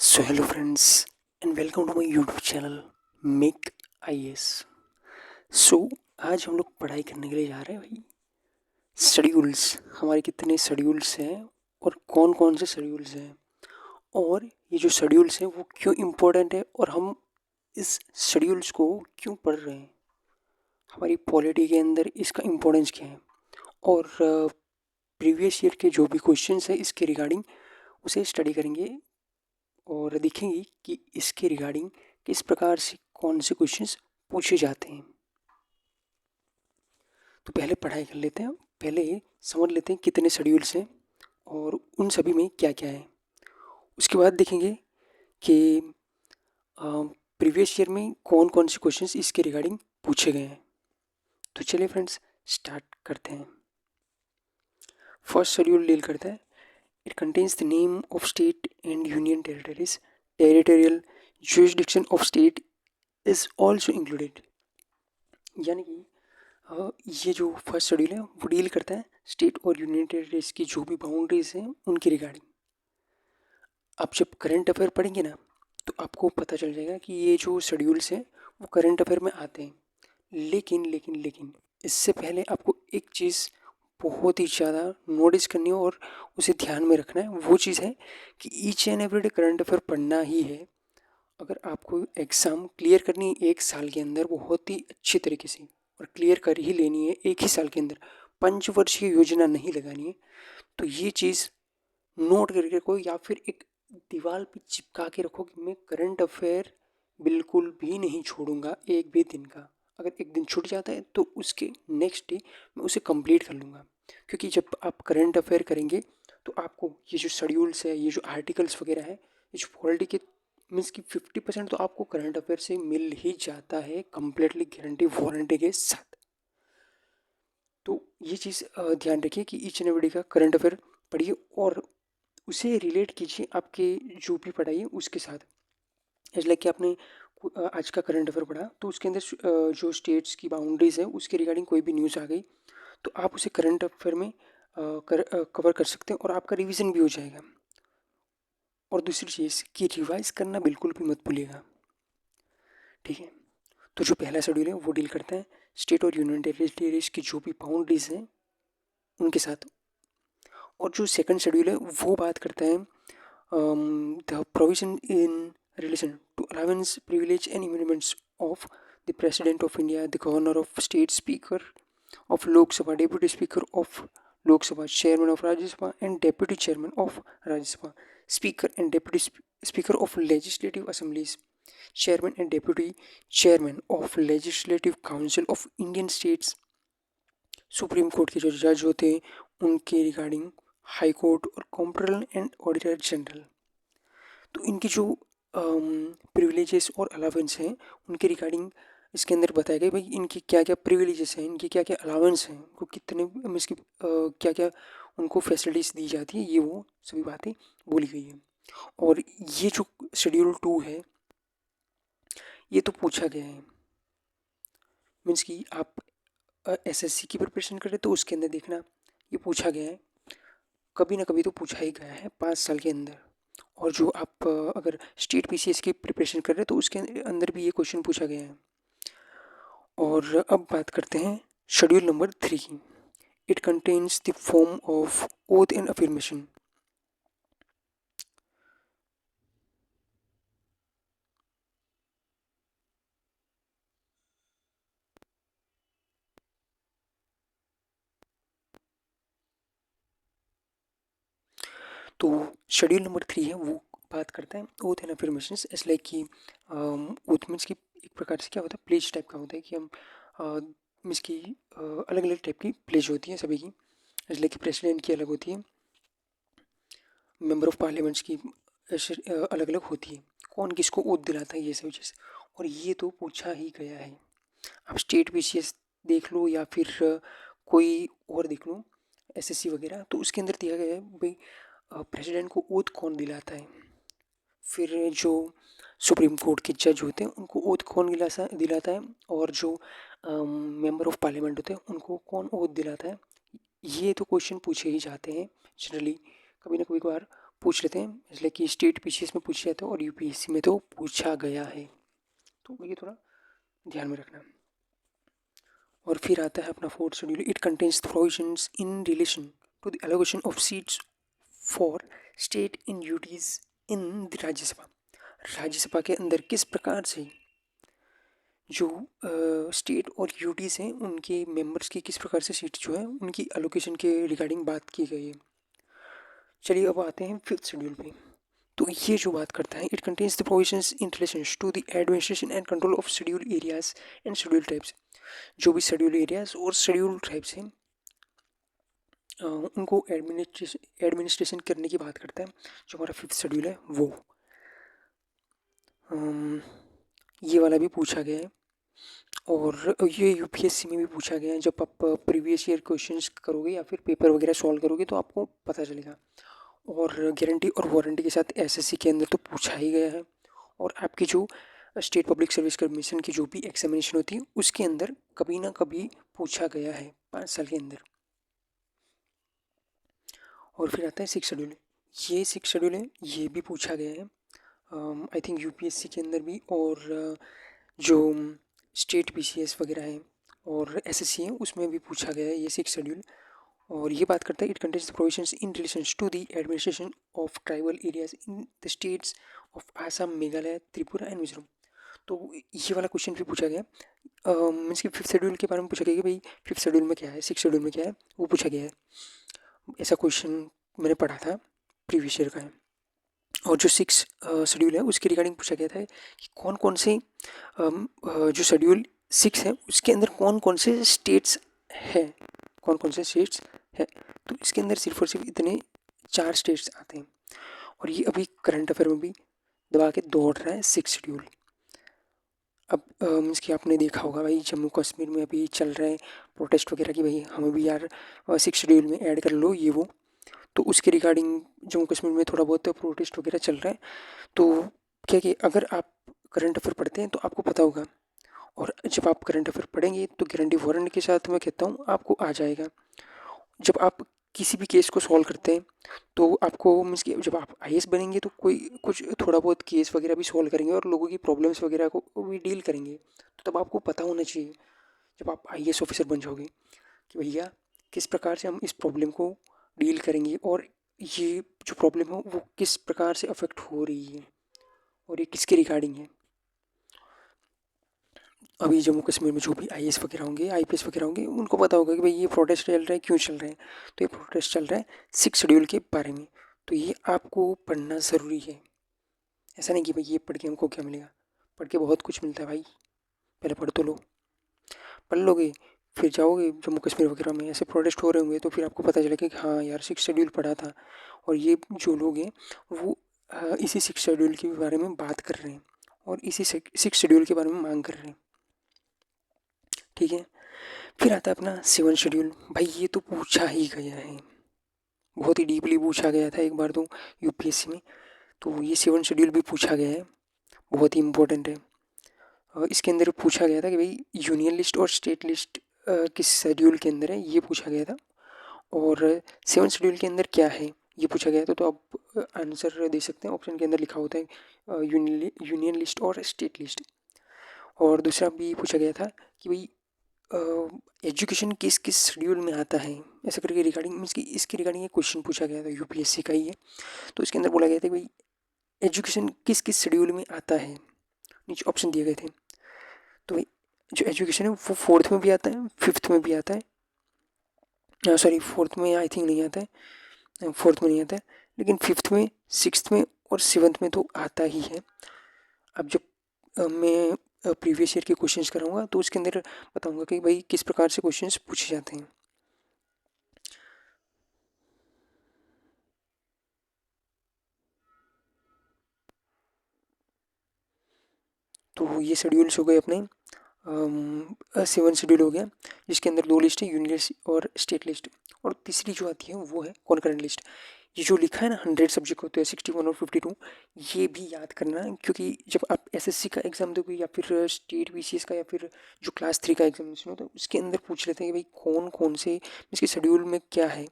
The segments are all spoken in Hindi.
So hello friends and welcome to my YouTube channel make IAS. So आज हम लोग पढ़ाई करने के लिए जा रहे हैं भाई। शेड्यूल्स, हमारे कितने शेड्यूल्स हैं और कौन कौन से शेड्यूल्स हैं, और ये जो शेड्यूल्स हैं वो क्यों इम्पोर्टेंट है और हम इस शेड्यूल्स को क्यों पढ़ रहे हैं, हमारी पॉलिटी के अंदर इसका इम्पोर्टेंस क्या है, और प्रीवियस ईयर के जो भी क्वेश्चंस हैं इसके रिगार्डिंग उसे स्टडी करेंगे और देखेंगे कि इसके रिगार्डिंग किस प्रकार से कौन से क्वेश्चंस पूछे जाते हैं। तो पहले पढ़ाई कर लेते हैं, पहले समझ लेते हैं कितने शेड्यूल्स हैं और उन सभी में क्या क्या है। उसके बाद देखेंगे कि प्रीवियस ईयर में कौन कौन से क्वेश्चंस इसके रिगार्डिंग पूछे गए हैं। तो चलिए फ्रेंड्स स्टार्ट करते हैं। फर्स्ट शेड्यूल डील करता है, it contains the name of state and union territories, territorial jurisdiction of state is also included. यानी कि ये जो फर्स्ट शेड्यूल है वो डील करता है स्टेट और यूनियन टेरिटरीज की जो भी बाउंड्रीज हैं उनकी रिगार्डिंग। आप जब करंट अफेयर पढ़ेंगे ना तो आपको पता चल जाएगा कि ये जो शेड्यूल्स हैं वो करंट अफेयर में आते हैं। लेकिन लेकिन लेकिन इससे पहले आपको एक चीज़ बहुत ही ज़्यादा नोटिस करनी है और उसे ध्यान में रखना है। वो चीज़ है कि each and everyday current affair पढ़ना ही है अगर आपको एग्ज़ाम क्लियर करनी है एक साल के अंदर बहुत ही अच्छी तरीके से, और क्लियर कर ही लेनी है एक ही साल के अंदर, पंचवर्षीय योजना नहीं लगानी है। तो ये चीज़ नोट करके रखो या फिर एक दीवार पे चिपका के रखो कि मैं करंट अफेयर बिल्कुल भी नहीं छोड़ूंगा एक भी दिन का। अगर एक दिन छूट जाता है तो उसके नेक्स्ट डे मैं उसे कंप्लीट कर लूँगा, क्योंकि जब आप करंट अफेयर करेंगे तो आपको ये जो शेड्यूल्स है, ये जो आर्टिकल्स वगैरह है, ये जो पॉलिटी के मीन्स कि 50% तो आपको करंट अफेयर से मिल ही जाता है कंप्लीटली गारंटी वारंटी के साथ। तो ये चीज़ ध्यान रखिए कि ईच एंड एवरी का करंट अफेयर पढ़िए और उसे रिलेट कीजिए आपके जो भी पढ़ाई है उसके साथ। एज लाइक कि आपने आज का करंट अफेयर पढ़ा तो उसके अंदर जो स्टेट्स की बाउंड्रीज है उसके रिगार्डिंग कोई भी न्यूज़ आ गई तो आप उसे करंट अफेयर में कवर कर सकते हैं और आपका रिवीजन भी हो जाएगा। और दूसरी चीज़ कि रिवाइज करना बिल्कुल भी मत भूलिएगा, ठीक है। तो जो पहला शेड्यूल है वो डील करता है स्टेट और यूनियन टेरिटरीज की जो भी बाउंड्रीज हैं उनके साथ, और जो सेकंड शेड्यूल है वो बात करता है the provision in relation to allowance, privilege and immunities of the President of India, the Governor of State, Speaker of Lok Sabha, Deputy Speaker of Lok Sabha, Chairman of Rajya Sabha and Deputy Chairman of Rajya Sabha, Speaker and Deputy Speaker of Legislative Assemblies, Chairman and Deputy Chairman of Legislative Council of Indian States, supreme court के जो जज होते हैं उनके रिगार्डिंग, हाई कोर्ट और कॉम्प्ट्रोलर एंड ऑडिटर जनरल। तो इनकी जो प्रिविलेजेस और अलावेंस हैं उनके रिगार्डिंग इसके अंदर बताया गया भाई इनकी क्या क्या प्रिविलेजेस हैं, इनकी क्या क्या अलावेंस हैं, उनको कितने मीन्स की क्या क्या उनको फैसिलिटीज़ दी जाती है, ये वो सभी बातें बोली गई हैं। और ये जो शेड्यूल 2 है ये तो पूछा गया है, मीन्स कि आप एसएससी की प्रिपरेशन करें तो उसके अंदर देखना ये पूछा गया है, कभी ना कभी तो पूछा ही गया है 5 साल के अंदर। और जो आप अगर स्टेट पीसीएस की प्रिपरेशन कर रहे हैं तो उसके अंदर भी ये क्वेश्चन पूछा गया है। और अब बात करते हैं शेड्यूल नंबर 3 की। It contains the form of oath and affirmation. तो शेड्यूल नंबर 3 है वो बात करता है oath and affirmation. As like कि ओथ मीन्स की एक प्रकार से क्या होता है, प्लेज टाइप का होता है कि हम मीन्स की अलग अलग टाइप की प्लेज होती है सभी की। एज लाइक कि प्रेसिडेंट की अलग होती है, मेंबर ऑफ पार्लियामेंट्स की अलग अलग होती है, कौन किसको ओथ दिलाता है ये सभी चीज़। और ये तो पूछा ही गया है। आप स्टेट पीसीएस देख लो या फिर कोई और देख लो एसएससी वगैरह, तो उसके अंदर दिया गया है भाई प्रेसिडेंट को ओथ कौन दिलाता है, फिर जो सुप्रीम कोर्ट के जज होते हैं उनको ओथ कौन दिलाता है, और जो मेंबर ऑफ पार्लियामेंट होते हैं उनको कौन ओथ दिलाता है। ये तो क्वेश्चन पूछे ही जाते हैं जनरली, कभी ना कभी बार पूछ लेते हैं, इसलिए कि स्टेट पीसीएस में पूछा जाता है और यूपीएससी में तो पूछा गया है, तो ये थोड़ा ध्यान में रखना। और फिर आता है अपना fourth schedule. It contains provisions in relation to the allocation of seats for state in duties in the Rajya Sabha. Rajya Sabha के अंदर किस प्रकार से जो स्टेट और यूटीज़ हैं उनके मेंबर्स की किस प्रकार से सीट जो है उनकी एलोकेशन के रिगार्डिंग बात की गई है। चलिए अब आते हैं फिफ्थ शेड्यूल पे। तो ये जो बात करता है, it contains the provisions in relation to the administration and control of schedule areas and schedule tribes. जो भी शेड्यूल एरियाज और शेड्यूल ट्राइब्स हैं उनको एडमिनिस्ट्रेशन करने की बात करता है। जो हमारा फिफ्थ शेड्यूल है वो ये वाला भी पूछा गया है और ये यूपीएससी में भी पूछा गया है। जब आप प्रीवियस ईयर क्वेश्चंस करोगे या फिर पेपर वगैरह सॉल्व करोगे तो आपको पता चलेगा। और गारंटी और वारंटी के साथ एसएससी के अंदर तो पूछा ही गया है। और आपकी जो स्टेट पब्लिक सर्विस कमीशन की जो भी एग्जामिनेशन होती है उसके अंदर कभी ना कभी पूछा गया है 5 साल के अंदर। और फिर आता है सिक्स शेड्यूल। ये सिक्स शेड्यूल है, ये भी पूछा गया है आई थिंक यूपीएससी के अंदर भी, और जो स्टेट पीसीएस वगैरह है और एसएससी है उसमें भी पूछा गया है ये सिक्स शेड्यूल। और ये बात करता है, it contains the provisions in relation to the administration of tribal areas in the states of Assam, Meghalaya, Tripura and Mizoram. तो ये वाला क्वेश्चन भी पूछा गया, मीन्स कि फिफ्थ शेड्यूल के बारे में पूछा गया कि भाई फिफ्थ शेड्यूल में क्या है, सिक्स शेड्यूल में क्या है, वो पूछा गया है। ऐसा क्वेश्चन मैंने पढ़ा था, प्रीवियस ईयर का है। और जो सिक्स शेड्यूल है उसके रिगार्डिंग पूछा गया था कि कौन कौन से जो शेड्यूल सिक्स है उसके अंदर कौन कौन से स्टेट्स है, कौन कौन से स्टेट्स है। तो इसके अंदर सिर्फ और सिर्फ इतने 4 स्टेट्स आते हैं। और ये अभी करंट अफेयर में भी दबा के दौड़ रहा है सिक्स शेड्यूल। अब मीन्स कि आपने देखा होगा भाई जम्मू कश्मीर में अभी चल रहा है प्रोटेस्ट वगैरह की, भाई हमें भी यार सिक्स शेड्यूल में ऐड कर लो ये वो। तो उसके रिगार्डिंग जम्मू कश्मीर में थोड़ा बहुत प्रोटेस्ट वगैरह चल रहा है। तो क्या कि अगर आप करंट अफेयर पढ़ते हैं तो आपको पता होगा, और जब आप करंट अफेयर पढ़ेंगे तो गारंटी वारंटी के साथ मैं कहता हूँ आपको आ जाएगा। जब आप किसी भी केस को सॉल्व करते हैं तो आपको मीन्स कि जब आप आईएएस बनेंगे तो कोई कुछ थोड़ा बहुत केस वगैरह भी सॉल्व करेंगे और लोगों की प्रॉब्लम्स वगैरह को भी डील करेंगे। तो तब आपको पता होना चाहिए जब आप आईएएस ऑफिसर बन जाओगे कि भैया किस प्रकार से हम इस प्रॉब्लम को डील करेंगे और ये जो प्रॉब्लम है वो किस प्रकार से अफेक्ट हो रही है और ये किसके रिगार्डिंग है। अभी जम्मू कश्मीर में जो भी आईएएस वगैरह होंगे, आईपीएस वगैरह होंगे, उनको पता होगा कि भाई ये प्रोटेस्ट चल रहा है, क्यों चल रहा है। तो ये प्रोटेस्ट चल रहा है सिक्स शेड्यूल के बारे में, तो ये आपको पढ़ना ज़रूरी है। ऐसा नहीं कि भाई ये पढ़ के हमको क्या मिलेगा, पढ़ के बहुत कुछ मिलता है भाई, पहले पढ़ तो लो। पढ़ लोगे फिर जाओगे जम्मू कश्मीर वगैरह में ऐसे प्रोटेस्ट हो रहे होंगे तो फिर आपको पता चलेगा कि हाँ यार सिक्स शेड्यूल पढ़ा था और ये जो लोग हैं वो इसी सिक्स शेड्यूल के बारे में बात कर रहे हैं और इसी सिक्स शेड्यूल के बारे में मांग कर रहे हैं। ठीक है, फिर आता है अपना सेवन शेड्यूल। भाई ये तो पूछा ही गया है, बहुत ही डीपली पूछा गया था एक बार तो यूपीएससी में। तो ये सेवन शेड्यूल भी पूछा गया है, बहुत ही इम्पोर्टेंट है। इसके अंदर पूछा गया था कि भाई यूनियन लिस्ट और स्टेट लिस्ट किस शेड्यूल के अंदर है, ये पूछा गया था। और सेवन शेड्यूल के अंदर क्या है ये पूछा गया था। तो आप आंसर दे सकते हैं, ऑप्शन के अंदर लिखा होता है यूनियन लिस्ट और स्टेट लिस्ट। और दूसरा भी पूछा गया था कि भाई एजुकेशन किस किस शेड्यूल में आता है, ऐसा करके रिगार्डिंग मीन्स कि इसके रिगार्डिंग एक क्वेश्चन पूछा गया था, यूपीएससी का ही है। तो इसके अंदर बोला गया था कि भाई एजुकेशन किस किस शेड्यूल में आता है, नीचे ऑप्शन दिए गए थे। तो भाई जो एजुकेशन है वो फोर्थ में भी आता है, फिफ्थ में भी आता है, सॉरी फोर्थ में आई थिंक नहीं आता है, फोर्थ में नहीं आता है, लेकिन फिफ्थ में, सिक्स्थ में और सेवन्थ में तो आता ही है। अब जब मैं प्रीवियस ईयर के क्वेश्चंस कराऊंगा तो उसके अंदर बताऊंगा कि भाई किस प्रकार से क्वेश्चंस पूछे जाते हैं। तो ये शेड्यूल्स हो गए अपने, सेवन शेड्यूल हो गया जिसके अंदर 2 लिस्ट है, यूनियन और स्टेट लिस्ट। और तीसरी जो आती है वो है कॉन्करेंट लिस्ट। ये जो लिखा है ना 100 सब्जेक्ट होते हैं 61 और 52, ये भी याद करना है क्योंकि जब आप एसएससी का एग्ज़ाम दोगे या फिर स्टेट बीसीएस का या फिर जो क्लास 3 का एग्जामिनेशन होता है उसके अंदर पूछ लेते हैं कि भाई कौन कौन से इसके शेड्यूल में क्या है।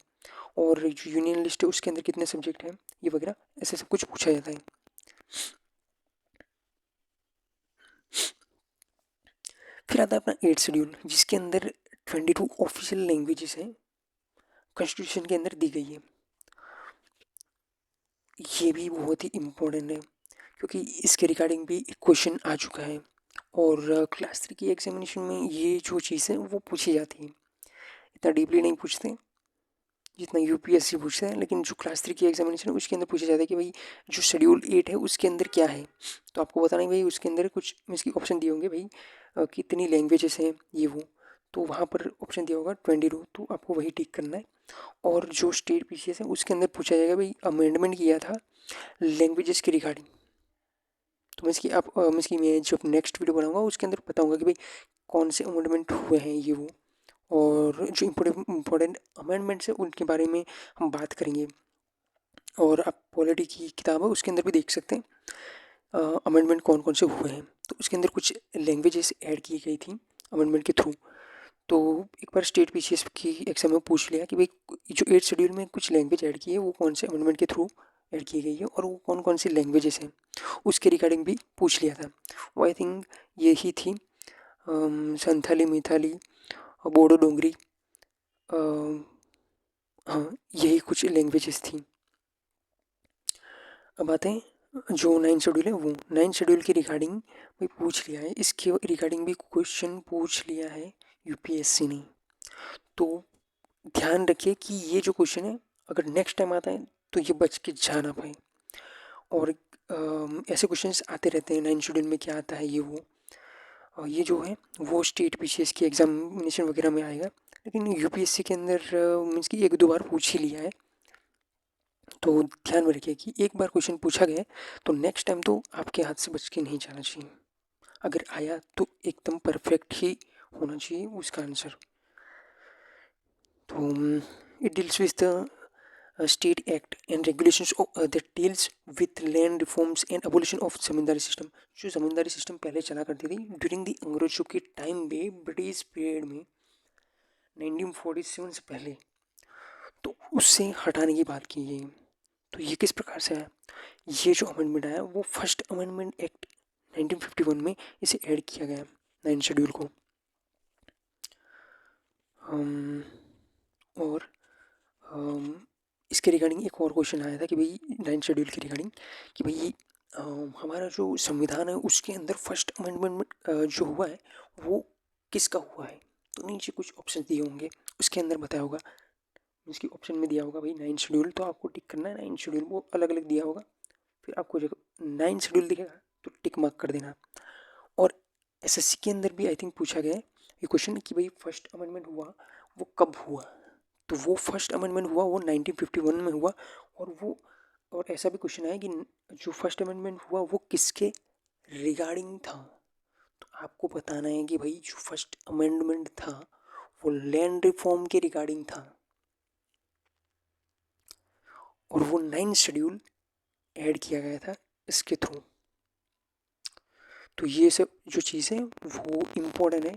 और जो यूनियन लिस्ट है उसके अंदर कितने सब्जेक्ट हैं, ये वगैरह ऐसे सब कुछ पूछा जाता है। फिर आता है अपना 8th शेड्यूल, जिसके अंदर 22 ऑफिशियल लैंग्वेजेस हैं, कॉन्स्टिट्यूशन के अंदर दी गई है। ये भी बहुत ही इम्पोर्टेंट है क्योंकि इसके रिगार्डिंग भी एक क्वेश्चन आ चुका है, और क्लास 3 की एग्जामिनेशन में ये जो चीज़ है वो पूछी जाती है। इतना डीपली नहीं पूछते जितना यूपीएससी पूछते हैं, लेकिन जो क्लास 3 की एग्जामिनेशन है उसके अंदर पूछा जाता है कि भाई जो शेड्यूल 8 है उसके अंदर क्या है। तो आपको बताना है भाई उसके अंदर कुछ इसकी ऑप्शन दिए होंगे भाई, कितनी लैंग्वेजेस हैं ये वो, तो वहाँ पर ऑप्शन दिया होगा 22, तो आपको वही टिक करना है। और जो स्टेट पीसीएस है उसके अंदर पूछा जाएगा भाई अमेंडमेंट किया था लैंग्वेजेस के रिगार्डिंग। तो मैं जो नेक्स्ट वीडियो बनाऊंगा उसके अंदर बताऊंगा कि भाई कौन से अमेंडमेंट हुए हैं ये वो, और जो इम्पोर्टेंट अमेंडमेंट्स है उनके बारे में हम बात करेंगे। और आप पॉलिटी की किताब है उसके अंदर भी देख सकते हैं अमेंडमेंट कौन कौन से हुए हैं। तो उसके अंदर कुछ लैंग्वेजेस ऐड की गई थी अमेंडमेंट के थ्रू। तो एक बार स्टेट पीसीएस की एग्जाम में पूछ लिया कि भाई जो 8th शेड्यूल में कुछ लैंग्वेज ऐड की है वो कौन से अमेंडमेंट के थ्रू ऐड की गई है और वो कौन कौन सी लैंग्वेजेस हैं, उसके रिगार्डिंग भी पूछ लिया था। वो आई थिंक यही थी, संथाली, मिथाली, बोडो, डोंगरी, हाँ यही कुछ लैंग्वेजेस थी। अब आते हैं जो 9th शेड्यूल है वो 9th शेड्यूल के रिगार्डिंग भी पूछ लिया है, इसके रिगार्डिंग भी क्वेश्चन पूछ लिया है यूपीएससी ने। तो ध्यान रखिए कि ये जो क्वेश्चन है अगर नेक्स्ट टाइम आता है तो ये बच के जा ना पाए। और ऐसे क्वेश्चंस आते रहते हैं 9th शेड्यूल में क्या आता है ये वो, और ये जो है वो स्टेट पीसीएस की एग्जामिनेशन वगैरह में आएगा, लेकिन यूपीएससी के अंदर मीन्स कि एक दो बार पूछ ही लिया है। तो ध्यान में रखिए कि एक बार क्वेश्चन पूछा गया है तो नेक्स्ट टाइम तो आपके हाथ से बच के नहीं जाना चाहिए। अगर आया तो एकदम परफेक्ट ही होना चाहिए उसका आंसर। तो it deals with the state act and regulations that deals with land reforms and abolition of zamindari system. जो जमींदारी सिस्टम पहले चला करती थी ड्यूरिंग द अंग्रेजों के टाइम में, ब्रिटिश पीरियड में 1947 से पहले, तो उससे हटाने की बात की गई। तो ये किस प्रकार से है, ये जो अमेंडमेंट आया वो फर्स्ट अमेंडमेंट एक्ट 1951 में इसे ऐड किया गया 9th शेड्यूल को। और इसके रिगार्डिंग एक और क्वेश्चन आया था कि भाई 9th शेड्यूल के रिगार्डिंग कि भाई हमारा जो संविधान है उसके अंदर फर्स्ट अमेंडमेंट जो हुआ है वो किसका हुआ है। तो नीचे कुछ ऑप्शन दिए होंगे उसके अंदर बताया होगा, इसकी ऑप्शन में दिया होगा भाई 9th शेड्यूल, तो आपको टिक करना है 9th शेड्यूल, वो अलग अलग दिया होगा। फिर आपको जब 9th शेड्यूल दिखेगा तो टिक मार्क कर देना। और एसएससी के अंदर भी आई थिंक पूछा गया है ये क्वेश्चन कि भाई फर्स्ट अमेंडमेंट हुआ वो कब हुआ। तो वो फर्स्ट अमेंडमेंट हुआ वो 1951 में हुआ। और वो और ऐसा भी क्वेश्चन है कि जो फर्स्ट अमेंडमेंट हुआ वो किसके रिगार्डिंग था। तो आपको बताना है कि भाई जो फर्स्ट अमेंडमेंट था वो लैंड रिफॉर्म के रिगार्डिंग था, और वो 9th शेड्यूल ऐड किया गया था इसके थ्रू। तो ये सब जो चीज़ें वो इम्पोर्टेंट है,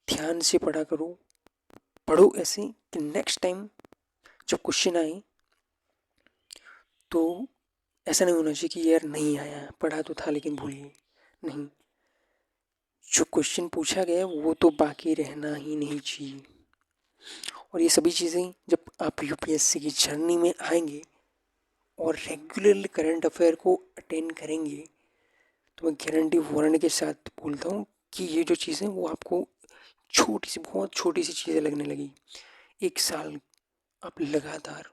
ध्यान से पढ़ा करो, पढ़ो ऐसे कि नेक्स्ट टाइम जब क्वेश्चन आए तो ऐसा नहीं होना चाहिए कि यार नहीं आया, पढ़ा तो था लेकिन भूल गए। नहीं, जो क्वेश्चन पूछा गया वो तो बाकी रहना ही नहीं चाहिए। और ये सभी चीज़ें जब आप यूपीएससी की जर्नी में आएंगे और रेगुलरली करंट अफेयर को अटेंड करेंगे तो मैं गारंटी वारंटी के साथ बोलता हूँ कि ये जो चीज़ें वो आपको छोटी सी, बहुत छोटी सी चीज़ें लगने लगी। एक साल आप लगातार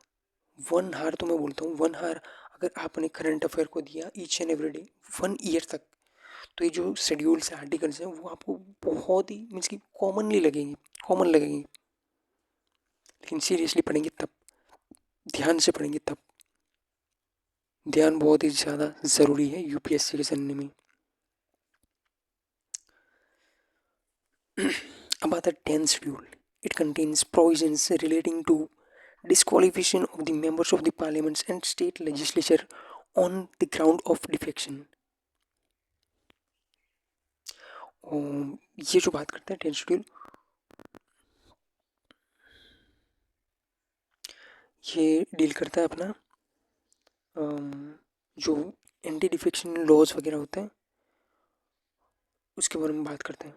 1 आवर, तो मैं बोलता हूँ 1 आवर अगर आपने करंट अफेयर को दिया each and every day 1 year तक, तो ये जो शेड्यूल्स हैं, आर्टिकल्स हैं, वो आपको बहुत ही मीन्स की कॉमन लगेंगी। लेकिन सीरियसली पढ़ेंगे तब, ध्यान से पढ़ेंगे तब। ध्यान बहुत ही ज़्यादा ज़रूरी है यूपीएससी के जनने में। अब आता है 10th schedule. It contains provisions relating to disqualification of the members of the parliaments and state legislature on the ground of defection। ये जो बात करते हैं 10th शेड्यूल, ये डील करता है अपना जो एंटी डिफेक्शन लॉज वगैरह होते हैं उसके बारे में बात करते हैं।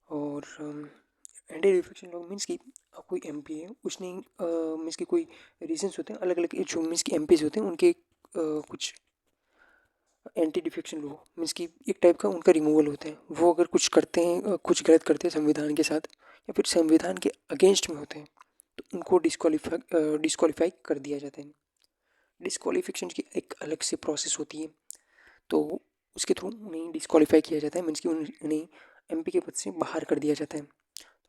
और एंटी डिफेक्शन लॉ मीन्स कि कोई एमपी है उसने मीन्स कि कोई रीजंस होते हैं अलग अलग, जो मीन्स कि एमपीज होते हैं उनके कुछ एंटी डिफेक्शन लॉ मीन्स कि एक टाइप का उनका रिमूवल होता है। वो अगर कुछ करते हैं, कुछ गलत करते हैं संविधान के साथ या फिर संविधान के अगेंस्ट में होते हैं तो उनको डिस्क्वालीफाई कर दिया जाता है। डिस्क्वालिफिकेशन की एक अलग से प्रोसेस होती है, तो उसके थ्रू उन्हें डिस्क्वालीफाई किया जाता है, मीन्स कि उन्हें एमपी के पद से बाहर कर दिया जाता है।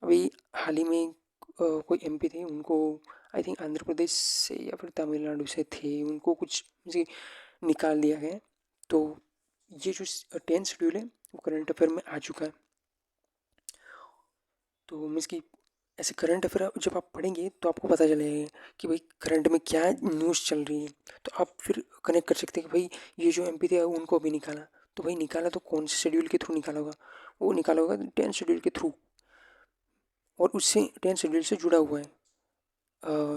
अभी हाल ही में कोई एमपी थे, उनको आई थिंक आंध्र प्रदेश से या फिर तमिलनाडु से थे, उनको कुछ जी निकाल दिया गया है। तो ये जो 10th शेड्यूल है वो करंट अफेयर में आ चुका है। तो मीन्स कि ऐसे करंट अफेयर जब आप पढ़ेंगे तो आपको पता चलेगा कि भाई करंट में क्या न्यूज़ चल रही है, तो आप फिर कनेक्ट कर सकते हैं कि भाई ये जो एमपी थे उनको भी निकाला, तो भाई निकाला तो कौन से शेड्यूल के थ्रू निकाला होगा, वो निकाला होगा 10th शेड्यूल के थ्रू, और उससे 10th शेड्यूल से जुड़ा हुआ है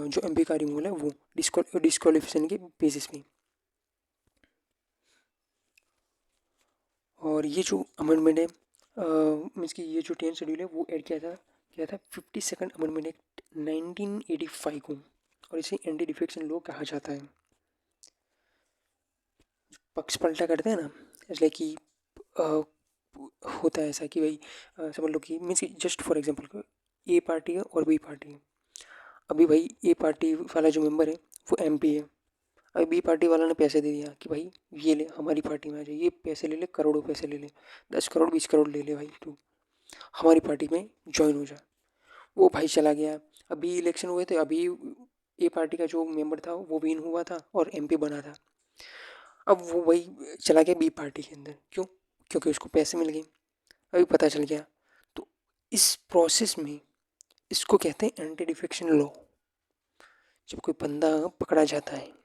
जो एमपी का रिमूवल है वो डिस्क्वालिफिकेशन के बेसिस पे। और ये जो अमेंडमेंट है मीन्स कि ये जो 10th शेड्यूल है वो ऐड किया था 52nd अमेंडमेंट एक्ट 1985 को, और इसे एंटी डिफेक्शन लॉ कहा जाता है। पक्ष पलटा करते हैं ना, इसलिए कि अ, होता है ऐसा कि भाई समझ लो कि means just for example A party है और बी पार्टी है। अभी भाई ए पार्टी वाला जो मेंबर है वो एमपी है। अभी बी पार्टी वाला ने पैसे दे दिया कि भाई ये ले हमारी पार्टी में आ जाए, ये पैसे ले ले, करोड़ों पैसे ले ले, 10 करोड़ 20 करोड़ ले ले भाई, तू हमारी पार्टी में ज्वाइन हो जा। वो भाई चला गया। अभी इलेक्शन हुए थे, अभी ए पार्टी का जो मेंबर था वो विन हुआ था और एमपी बना था। अब वो वही चला गया बी पार्टी के अंदर, क्यों? क्योंकि उसको पैसे मिल गए, अभी पता चल गया। तो इस प्रोसेस में इसको कहते हैं एंटी डिफेक्शन लॉ। जब कोई बंदा पकड़ा जाता है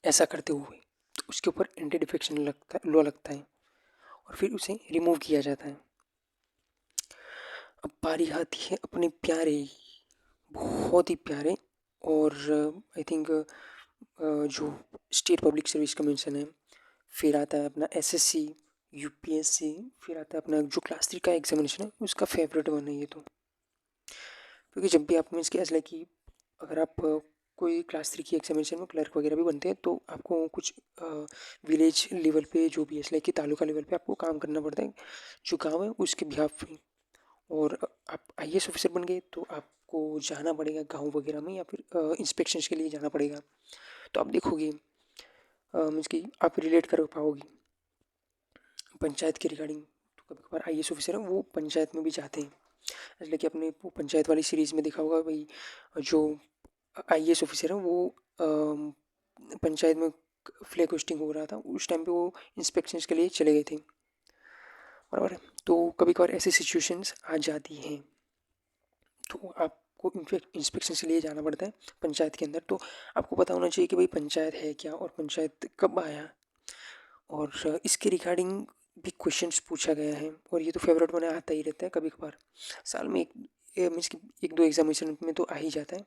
ऐसा करते हुए तो उसके ऊपर एंटी डिफेक्शन लॉ लगता है और फिर उसे रिमूव किया जाता है। अब बारी आती है अपने प्यारे, बहुत ही प्यारे, और आई थिंक जो स्टेट पब्लिक सर्विस कमीशन है, फिर आता है अपना एसएससी, यूपीएससी, फिर आता है अपना जो क्लास 3 का एग्जामिनेशन है उसका फेवरेट वन है ये तो। क्योंकि जब भी आप मीन्स के एज लाइक कि अगर आप कोई क्लास 3 की एग्जामिनेशन में क्लर्क वगैरह भी बनते हैं तो आपको कुछ विलेज लेवल पे जो भी है लाइक कि तालुका लेवल पे आपको काम करना पड़ता है जो गाँव है उसके बिहाफ पे। और आप आईएएस ऑफिसर बन गए तो आपको जाना पड़ेगा गाँव वगैरह में या फिर इंस्पेक्शंस के लिए जाना पड़ेगा। तो आप देखोगे मीन्स कि आप रिलेट कर पाओगे पंचायत के रिगार्डिंग। तो कभी कभार आईएएस ऑफिसर है वो पंचायत में भी जाते हैं, इसलिए कि अपने वो पंचायत वाली सीरीज़ में देखा होगा भाई जो आईएएस ऑफिसर है वो पंचायत में फ्लैग होस्टिंग हो रहा था उस टाइम पे वो इंस्पेक्शंस के लिए चले गए थे, बराबर है। तो कभी कभार ऐसी सिचुएशंस आ जाती हैं तो आपको इंस्पेक्शन के लिए जाना पड़ता है पंचायत के अंदर। तो आपको पता होना चाहिए कि भाई पंचायत है क्या और पंचायत कब आया, और इसके रिगार्डिंग भी क्वेश्चंस पूछा गया है। और ये तो फेवरेट बना आता ही रहता है, कभी कभार साल में एक मीन्स कि एक दो एग्जामिनेशन में तो आ ही जाता है।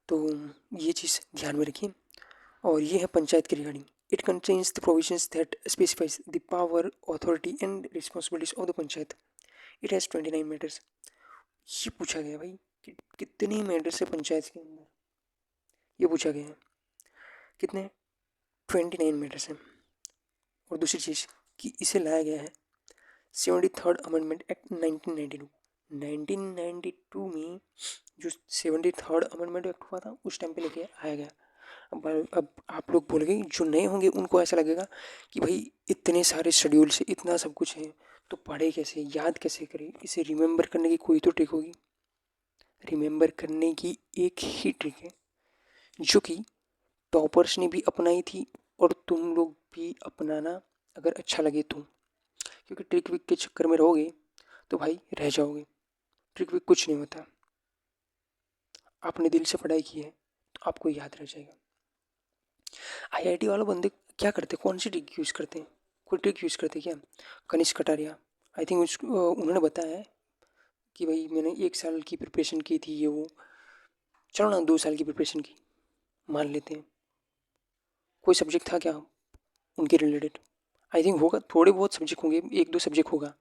तो ये चीज़ ध्यान में रखिए। और ये है पंचायत के regarding. It contains the provisions that specifies the power authority and responsibilities of the panchayat. It has 29 matters. ये पूछा गया भाई कि कितने मैटर्स है पंचायत के अंदर, ये पूछा गया है कितने 29 मैटर्स हैं। और दूसरी चीज़ कि इसे लाया गया है 73rd अमेंडमेंट एक्ट 1992। 1992 में जो 73rd अमेंडमेंट एक्ट हुआ था उस टाइम पे लेके आया गया। अब आप लोग बोल गए जो नए होंगे उनको ऐसा लगेगा कि भाई इतने सारे शेड्यूल से इतना सब कुछ है तो पढ़े कैसे, याद कैसे करें, इसे रिमेंबर करने की कोई तो ट्रिक होगी। रिमेंबर करने की एक ही ट्रिक है जो कि टॉपर्स ने भी अपनाई थी और तुम लोग भी अपनाना अगर अच्छा लगे तो, क्योंकि ट्रिक विक के चक्कर में रहोगे तो भाई रह जाओगे। ट्रिक विक कुछ नहीं होता, आपने दिल से पढ़ाई की है तो आपको याद रह जाएगा। आईआईटी वाले बंदे क्या करते, कौन सी ट्रिक यूज़ करते हैं? कोई ट्रिक यूज़ करते क्या? कनिष्क कटारिया, आई थिंक उन्होंने बताया है कि भाई मैंने 1 साल की प्रिपरेशन की थी, ये वो, चलो ना 2 साल की प्रिपरेशन की, मान लेते हैं। कोई सब्जेक्ट था क्या उनके रिलेटेड? आई थिंक होगा, थोड़े बहुत सब्जेक्ट होंगे, 1-2 सब्जेक्ट होगा।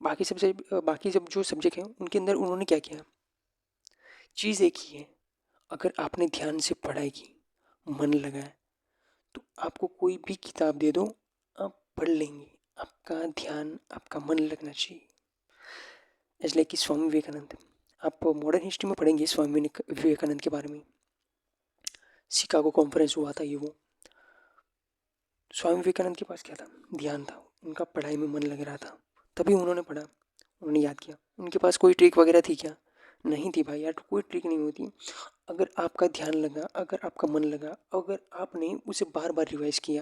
बाकी सब जो सब्जेक्ट हैं उनके अंदर उन्होंने क्या किया? चीज़ एक ही है, अगर आपने ध्यान से पढ़ाई की, मन लगाया, तो आपको कोई भी किताब दे दो, आप पढ़ लेंगे। आपका ध्यान, आपका मन लगना चाहिए। एज लाइक कि स्वामी विवेकानंद, आप मॉडर्न हिस्ट्री में पढ़ेंगे स्वामी विवेकानंद के बारे में। शिकागो कॉन्फ्रेंस हुआ था, ये वो। स्वामी विवेकानंद के पास क्या था? ध्यान था। उनका पढ़ाई में मन लग रहा था, तभी उन्होंने पढ़ा, उन्होंने याद किया। उनके पास कोई ट्रिक वगैरह थी क्या? नहीं थी भाई यार, कोई ट्रिक नहीं होती। अगर आपका ध्यान लगा, अगर आपका मन लगा, अगर आपने उसे बार बार रिवाइज किया,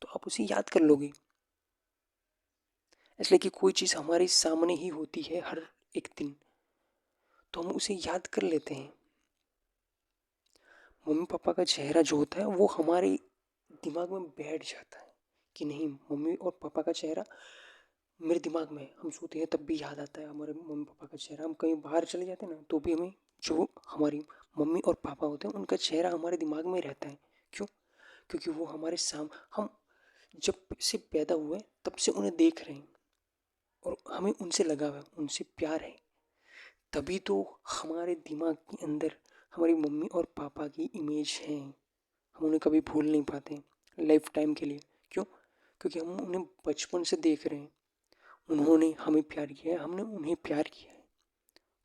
तो आप उसे याद कर लोगे। इसलिए कि कोई चीज़ हमारे सामने ही होती है हर एक दिन, तो हम उसे याद कर लेते हैं। मम्मी पापा का चेहरा जो होता है वो हमारे दिमाग में बैठ जाता है कि नहीं, मम्मी और पापा का चेहरा मेरे दिमाग में है। हम सोते हैं तब भी याद आता है हमारे मम्मी पापा का चेहरा। हम कहीं बाहर चले जाते हैं ना, तो भी हमें जो हमारी मम्मी और पापा होते हैं उनका चेहरा हमारे दिमाग में रहता है। क्यों? क्योंकि वो हमारे हम जब से पैदा हुए तब से उन्हें देख रहे हैं, और हमें उनसे लगाव है, उनसे प्यार है। तभी तो हमारे दिमाग के अंदर हमारी मम्मी और पापा की इमेज है। हम उन्हें कभी भूल नहीं पाते लाइफ टाइम के लिए। क्यों? क्योंकि हम उन्हें बचपन से देख रहे हैं। उन्होंने हमें प्यार किया है, हमने उन्हें प्यार किया है।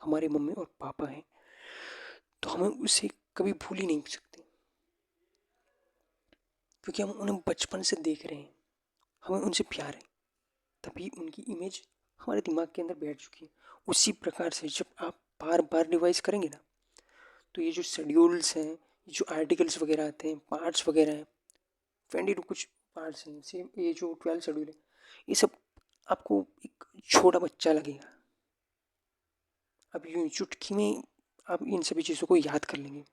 हमारे मम्मी और पापा हैं, तो हमें उसे कभी भूल ही नहीं सकते, क्योंकि हम उन्हें बचपन से देख रहे हैं, हमें उनसे प्यार है। तभी उनकी इमेज हमारे दिमाग के अंदर बैठ चुकी है। उसी प्रकार से जब आप बार बार रिवाइज करेंगे ना, तो ये जो शेड्यूल्स हैं, ये जो आर्टिकल्स वगैरह आते हैं, पार्ट्स वगैरह हैं, 22 कुछ पार्ट्स हैं, सेम ये जो 12 शेड्यूल है, ये सब आपको एक छोटा बच्चा लगेगा। अब यूं चुटकी में आप इन सभी चीज़ों को याद कर लेंगे।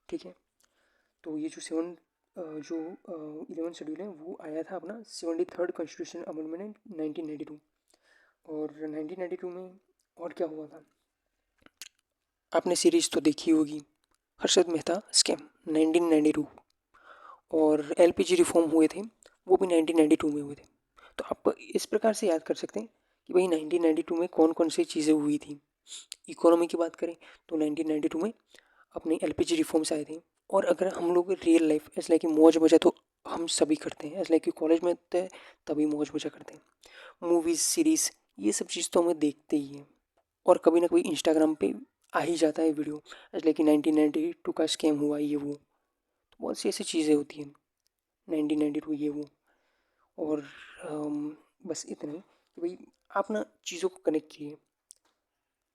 ठीक है, तो ये जो 11 शेड्यूल है वो आया था अपना 73rd कॉन्स्टिट्यूशन अमेंडमेंट 1992। और 1992 में और क्या हुआ था? आपने सीरीज तो देखी होगी, हर्षद मेहता स्कैम 1992। और एलपीजी रिफॉर्म हुए थे, वो भी 1992 में हुए थे। तो आप इस प्रकार से याद कर सकते हैं कि भाई 1992 में कौन कौन सी चीज़ें हुई थी। इकोनॉमी की बात करें तो 1992 में अपने एलपीजी रिफॉर्म्स आए थे। और अगर हम लोग रियल लाइफ ऐसा कि मौज मजा तो हम सभी करते हैं, ऐसा कि कॉलेज में होते हैं तभी मौज मजा करते हैं। मूवीज़, सीरीज़, ये सब चीज़ तो हमें देखते ही हैं। और कभी ना कभी इंस्टाग्राम पे आ ही जाता है वीडियो, ऐसा कि 1992 का स्कैम हुआ, ये वो। तो बहुत सी ऐसी चीज़ें होती हैं 1992 ये वो। और बस इतना ही कि भाई आप ना चीज़ों को कनेक्ट किए।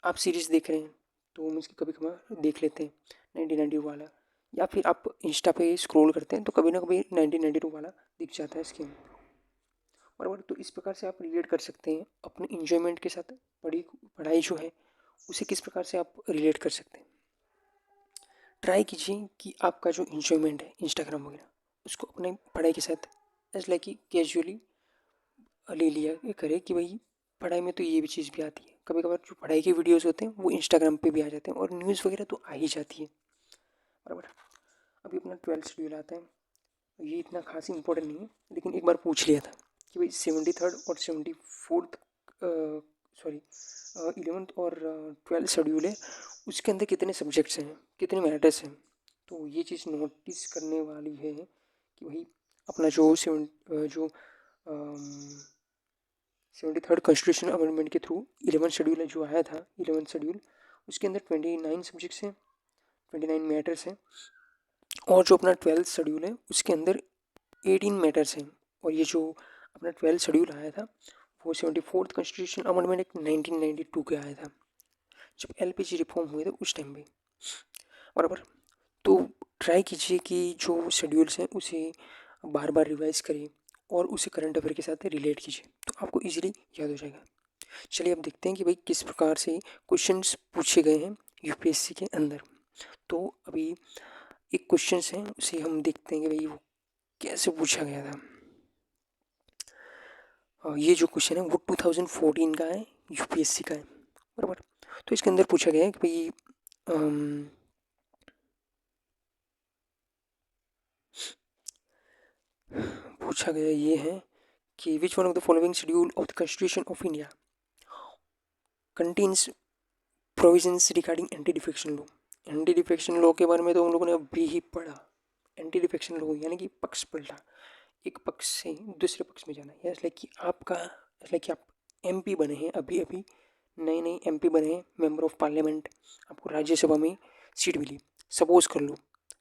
आप सीरीज़ देख रहे हैं तो मीन्स कि कभी कभार देख लेते हैं 1992 वाला, या फिर आप इंस्टा पे स्क्रॉल करते हैं तो कभी ना कभी 1992 वाला दिख जाता है स्कीम बराबर। तो इस प्रकार से आप रिलेट कर सकते हैं अपने इंजॉयमेंट के साथ। पढ़ाई जो है उसे किस प्रकार से आप रिलेट कर सकते हैं। ट्राई कीजिए कि आपका जो इंजॉयमेंट है इंस्टाग्राम वगैरह, उसको अपने पढ़ाई के साथ एज लाइक कि कैजुअली ले लिया करे कि भाई पढ़ाई में तो ये भी चीज़ भी आती है। कभी कभार जो पढ़ाई के वीडियोस होते हैं वो इंस्टाग्राम पे भी आ जाते हैं, और न्यूज़ वगैरह तो आ ही जाती है बराबर। अभी अपना 12th शेड्यूल आता है, ये इतना खास इंपॉर्टेंट नहीं है, लेकिन एक बार पूछ लिया था कि भाई 73rd और 74th, सॉरी 11th और 12th शेड्यूल है, उसके अंदर कितने सब्जेक्ट्स हैं, कितने मैटर्स हैं। तो ये चीज़ नोटिस करने वाली है कि भाई अपना जो 73rd कॉन्स्टिट्यूशन अमेंडमेंट के थ्रू 11 शेड्यूल जो आया था, 11 शेड्यूल, उसके अंदर 29 सब्जेक्ट्स हैं, 29 मैटर्स हैं। और जो अपना 12th शेड्यूल है उसके अंदर 18 मैटर्स हैं। और ये जो अपना 12th शेड्यूल आया था वो 74th कॉन्स्टिट्यूशन अमेंडमेंट एक 1992 के आया था, जब एलपीजी रिफॉर्म हुए थे उस टाइम पे बराबर। तो ट्राई कीजिए कि जो शेड्यूल्स हैं उसे बार बार रिवाइज करिए और उसे करंट अफेयर के साथ रिलेट कीजिए, तो आपको इजीली याद हो जाएगा। चलिए अब देखते हैं कि भाई किस प्रकार से क्वेश्चंस पूछे गए हैं यूपीएससी के अंदर। तो अभी एक क्वेश्चंस हैं उसे हम देखते हैं कि भाई वो कैसे पूछा गया था। ये जो क्वेश्चन है वो 2014 का है, यूपीएससी का है, बराबर। तो इसके अंदर पूछा गया है कि भाई पूछा गया ये है कि which one of the following schedule of the constitution of India contains provisions regarding anti defection law. Anti defection law के बारे में तो हम लोगों ने अभी ही पढ़ा। एंटी डिफेक्शन लॉ यानी कि पक्ष पलटा, एक पक्ष से दूसरे पक्ष में जाना। लाइक कि आपका लाइक कि आप एमपी बने हैं, अभी अभी नए नए एमपी बने हैं, मेंबर ऑफ पार्लियामेंट, आपको राज्यसभा में सीट मिली। सपोज कर लो,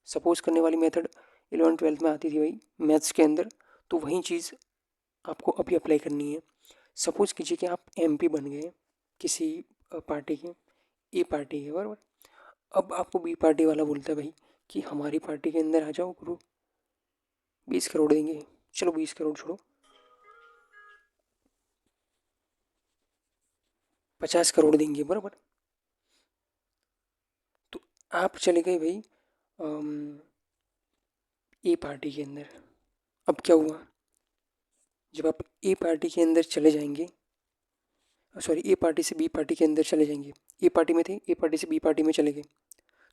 सपोज करने वाली मेथड 11th-12th में आती थी भाई मैथ्स के अंदर, तो वही चीज़ आपको अभी अप्लाई करनी है। सपोज कीजिए कि आप एमपी बन गए किसी पार्टी के, ए पार्टी के, बराबर। अब आपको बी पार्टी वाला बोलता है भाई कि हमारी पार्टी के अंदर आ जाओ गुरु, 20 करोड़ देंगे। चलो 20 करोड़ छोड़ो, 50 करोड़ देंगे, बराबर। तो आप चले गए भाई ए पार्टी के अंदर। अब क्या हुआ, जब आप ए पार्टी के अंदर चले जाएंगे, सॉरी ए पार्टी से बी पार्टी के अंदर चले जाएंगे, ए पार्टी में थे, ए पार्टी से बी पार्टी में चले गए,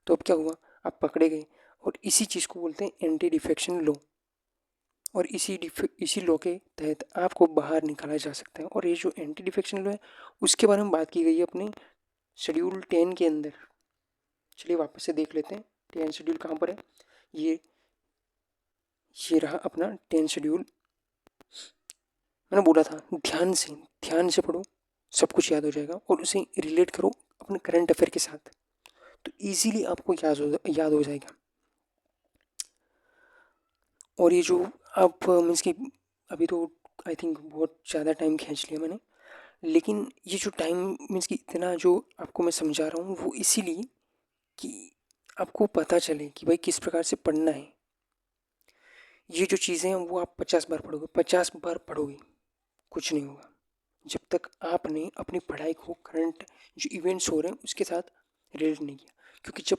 तो अब क्या हुआ, आप पकड़े गए। और इसी चीज़ को बोलते हैं एंटी डिफेक्शन लॉ। और इसी लॉ के तहत आपको बाहर निकाला जा सकता है। और ये जो एंटी डिफेक्शन लॉ है उसके बारे में बात की गई है अपने शेड्यूल 10 के अंदर। चलिए वापस से देख लेते हैं 10 शेड्यूल कहाँ पर है। ये रहा अपना 10 शेड्यूल। मैंने बोला था ध्यान से पढ़ो, सब कुछ याद हो जाएगा, और उसे रिलेट करो अपने करंट अफेयर के साथ, तो इजीली आपको याद हो जाएगा। और ये जो आप मीन्स कि अभी तो आई थिंक बहुत ज़्यादा टाइम खींच लिया मैंने, लेकिन ये जो टाइम मीन्स कि इतना जो आपको मैं समझा रहा हूँ वो इसीलिए कि आपको पता चले कि भाई किस प्रकार से पढ़ना है। ये जो चीज़ें हैं वो आप 50 बार पढ़ोगे, 50 बार पढ़ोगे, कुछ नहीं होगा जब तक आपने अपनी पढ़ाई को करंट जो इवेंट्स हो रहे हैं उसके साथ रिलेट नहीं किया। क्योंकि जब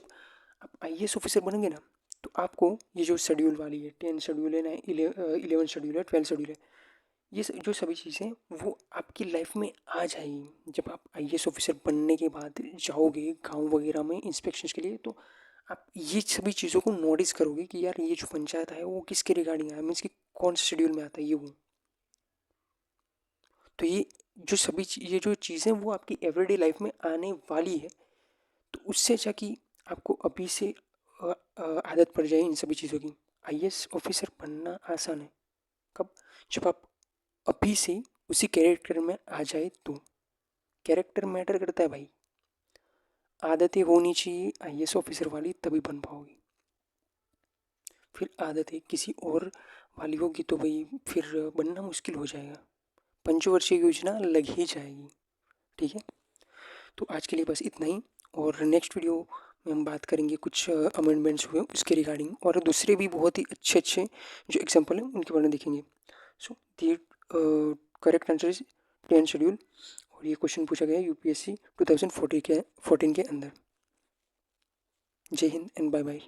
आप आईएएस ऑफिसर बनेंगे ना, तो आपको ये जो शेड्यूल वाली है, 10 शेड्यूल है ना, 11 शेड्यूल है, 12 शेड्यूल है, ये जो सभी चीज़ें वो आपकी लाइफ में आ जाएगी। जब आप आईएएस ऑफिसर बनने के बाद जाओगे गांव वगैरह में इंस्पेक्शन के लिए, तो आप ये सभी चीज़ों को नोटिस करोगे कि यार ये जो पंचायत है वो किसके रिगार्डिंग है, मीन्स कि कौन से शेड्यूल में आता है ये वो। तो ये जो चीज़ें वो आपकी एवरीडे लाइफ में आने वाली है, तो उससे अच्छा कि आपको अभी से आदत पड़ जाए इन सभी चीज़ों की। आईएएस ऑफिसर बनना आसान है कब, जब आप अभी से उसी कैरेक्टर में आ जाए तो। कैरेक्टर मैटर करता है भाई, आदतें होनी चाहिए आईएएस ऑफिसर वाली, तभी बन पाओगे। फिर आदतें किसी और वाली होगी तो भाई फिर बनना मुश्किल हो जाएगा, पंचवर्षीय योजना लग ही जाएगी। ठीक है, तो आज के लिए बस इतना ही, और नेक्स्ट वीडियो में हम बात करेंगे कुछ अमेंडमेंट्स हुए उसके रिगार्डिंग, और दूसरे भी बहुत ही अच्छे अच्छे जो एग्जाम्पल हैं उनके बारे में देखेंगे। So the correct answer is 10 schedule, और ये क्वेश्चन पूछा गया यूपीएससी 2014 के अंदर। जय हिंद एंड बाय बाय।